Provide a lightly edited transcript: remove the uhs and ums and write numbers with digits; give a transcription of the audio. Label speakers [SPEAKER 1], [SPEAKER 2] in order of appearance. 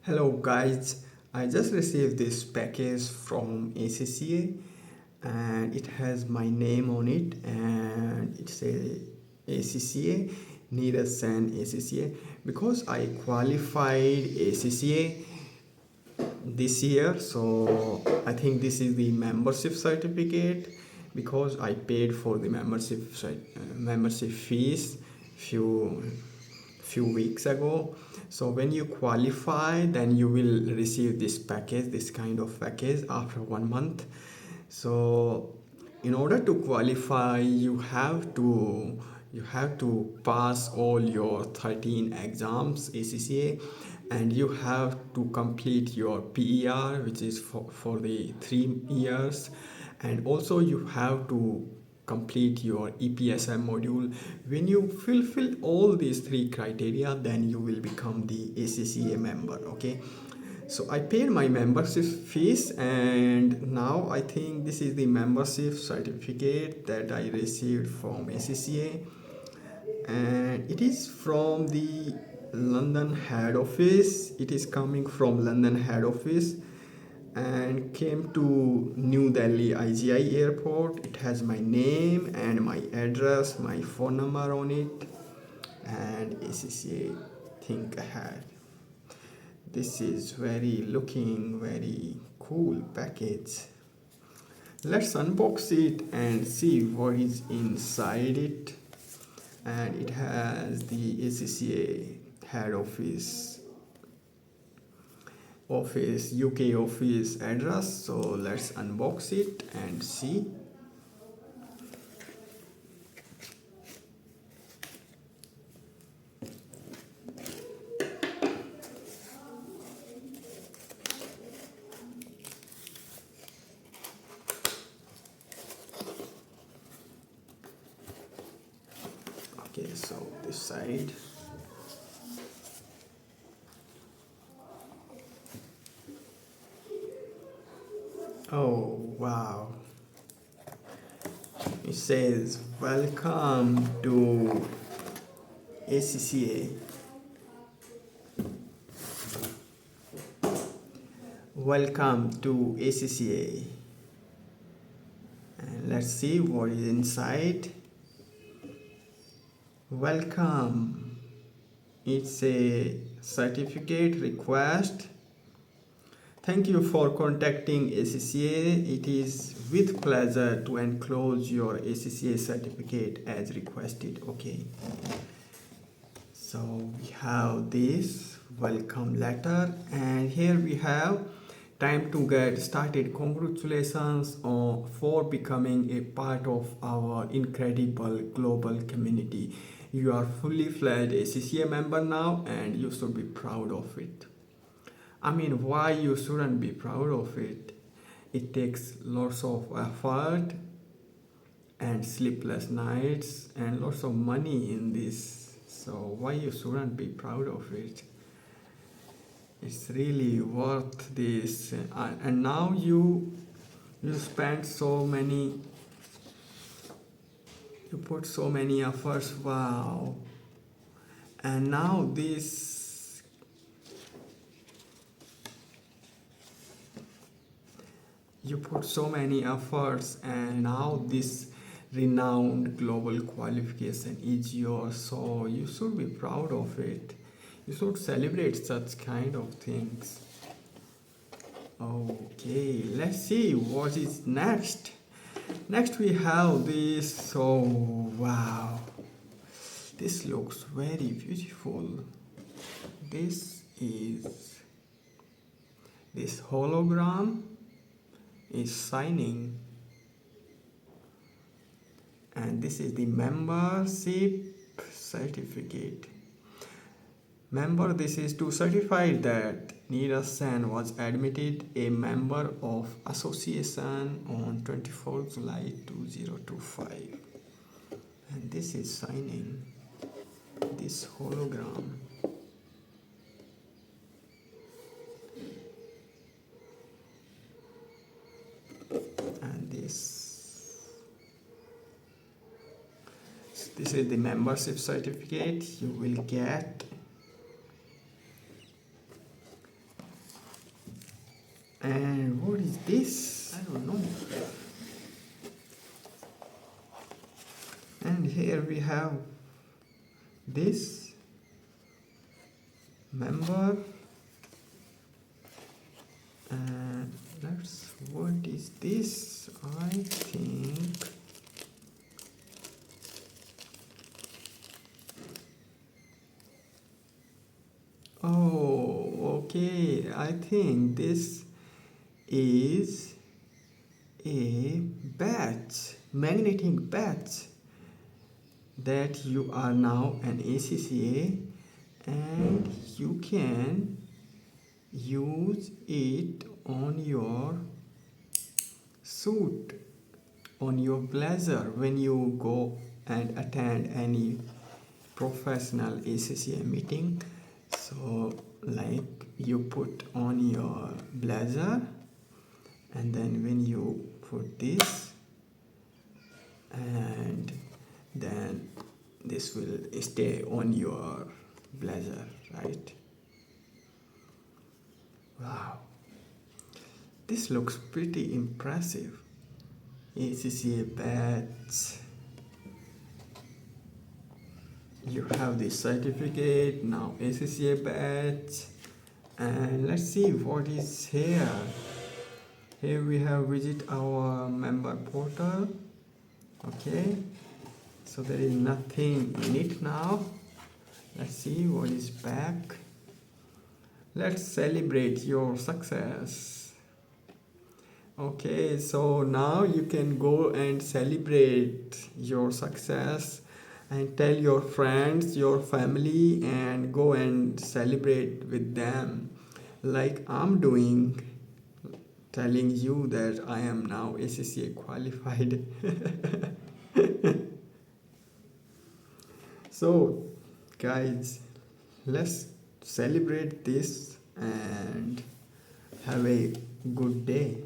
[SPEAKER 1] Hello guys, I just received this package from ACCA and it has my name on it and it's a ACCA, Neeraj and ACCA because I qualified ACCA this year, so I think this is the membership certificate because I paid for the membership fees few few weeks ago. So when you qualify, then you will receive this package, this kind of package after 1 month. So in order to qualify, you have to pass all your 13 exams ACCA, and you have to complete your PER, which is for the 3 years, and also you have to complete your EPSM module. When you fulfill all these three criteria, then you will become the ACCA member. Okay, so I paid my membership fees and now I think this is the membership certificate that I received from ACCA, and it is from the London head office. It is coming from London head office and came to New Delhi IGI airport. It has my name and my address, my phone number on it, and ACCA think ahead. This is looking very cool package. Let's unbox it and see what is inside it. And it has the ACCA head office UK office address. So let's unbox it and see. Okay, so this side. Oh wow, it says welcome to ACCA. Welcome to ACCA. And let's see what is inside. Welcome. It's a certificate request. Thank you for contacting ACCA. It is with pleasure to enclose your ACCA certificate as requested. Okay. So we have this welcome letter, and here we have time to get started. Congratulations for becoming a part of our incredible global community. You are fully fledged ACCA member now, and you should be proud of it. I mean, why you shouldn't be proud of it? It takes lots of effort and sleepless nights and lots of money in this. So why you shouldn't be proud of it? It's really worth this. And now you spend so many, you put so many efforts. Wow. And now this, you put so many efforts, and now this renowned global qualification is yours, so you should be proud of it. You should celebrate such kind of things. Okay, let's see what is next. Next we have this. So wow, this looks very beautiful. This hologram is signing, and this is the membership certificate. Member, this is to certify that Neeraj Sen was admitted a member of association on 24th July 2025, and this is signing this hologram. And this is the membership certificate you will get. And what is this? I don't know. And here we have this member, and what is this? I think okay, I think this is a badge, magnetic badge, that you are now an ACCA and you can use it on your suit, on your blazer when you go and attend any professional ACCA meeting. So like you put on your blazer, and then when you put this, and then this will stay on your blazer, right? Wow, this looks pretty impressive. ACCA badge. You have the certificate, now ACCA badge. And let's see what is here. Here we have visit our member portal. Okay, so there is nothing in it now. Let's see what is back. Let's celebrate your success. Okay, so now you can go and celebrate your success and tell your friends, your family, and go and celebrate with them like I'm doing, telling you that I am now ACCA qualified. So guys, let's celebrate this and have a good day.